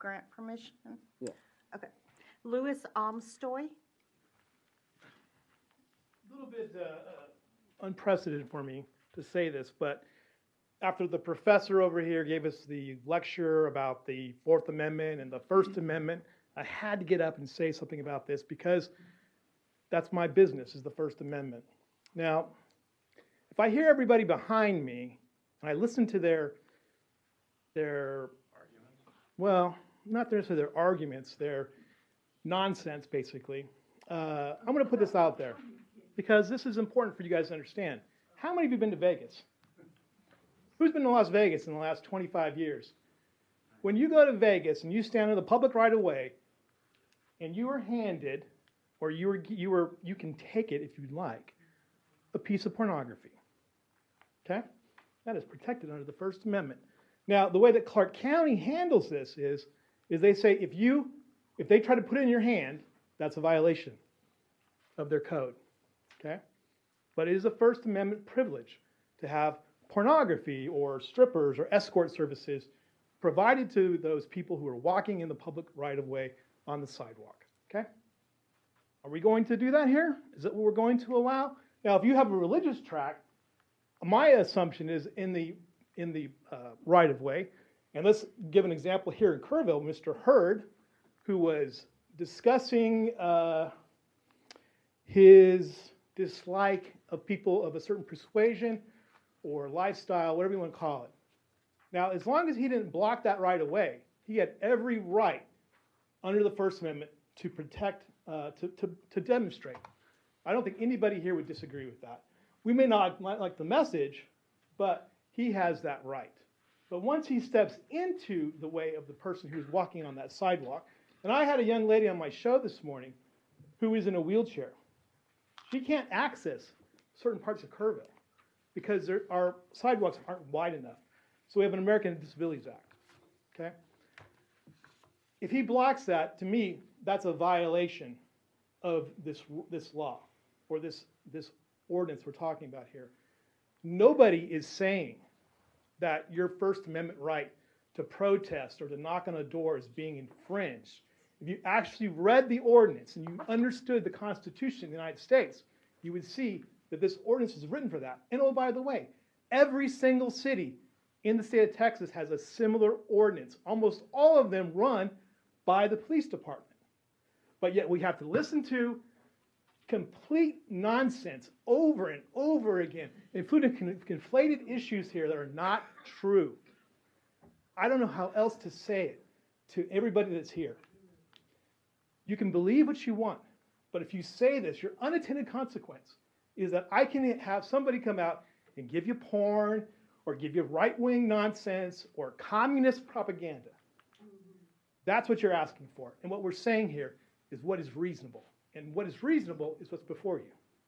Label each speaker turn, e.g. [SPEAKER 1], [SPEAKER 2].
[SPEAKER 1] grant permission?
[SPEAKER 2] Yeah.
[SPEAKER 1] Okay. Louis Amestoy?
[SPEAKER 3] A little bit unprecedented for me to say this, but after the professor over here gave us the lecture about the Fourth Amendment and the First Amendment, I had to get up and say something about this because that's my business, is the First Amendment. Now, if I hear everybody behind me and I listen to their arguments, well, not necessarily their arguments, their nonsense, basically, I'm going to put this out there because this is important for you guys to understand. How many of you have been to Vegas? Who's been to Las Vegas in the last 25 years? When you go to Vegas and you stand in the public right of way and you are handed, or you can take it if you'd like, a piece of pornography. Okay? That is protected under the First Amendment. Now, the way that Clark County handles this is they say if they try to put it in your hand, that's a violation of their code. Okay? But it is a First Amendment privilege to have pornography or strippers or escort services provided to those people who are walking in the public right-of-way on the sidewalk. Okay? Are we going to do that here? Is that what we're going to allow? Now, if you have a religious tract, my assumption is in the right-of-way, and let's give an example here in Kerrville, Mr. Hurd, who was discussing his dislike of people of a certain persuasion or lifestyle, whatever you want to call it. Now, as long as he didn't block that right away, he had every right under the First Amendment to protect, to demonstrate. I don't think anybody here would disagree with that. We may not like the message, but he has that right. But once he steps into the way of the person who's walking on that sidewalk, and I had a young lady on my show this morning who is in a wheelchair. She can't access certain parts of Kerrville because our sidewalks aren't wide enough. So we have an American Disabilities Act. Okay? If he blocks that, to me, that's a violation of this law or this ordinance we're talking about here. Nobody is saying that your First Amendment right to protest or to knock on a door is being infringed. If you actually read the ordinance and you understood the Constitution of the United States, you would see that this ordinance is written for that. And oh, by the way, every single city in the state of Texas has a similar ordinance. Almost all of them run by the police department. But yet we have to listen to complete nonsense over and over again, including conflated issues here that are not true. I don't know how else to say it to everybody that's here. You can believe what you want, but if you say this, your unintended consequence is that I can have somebody come out and give you porn or give you right-wing nonsense or communist propaganda. That's what you're asking for. And what we're saying here is what is reasonable. And what is reasonable is what's before you.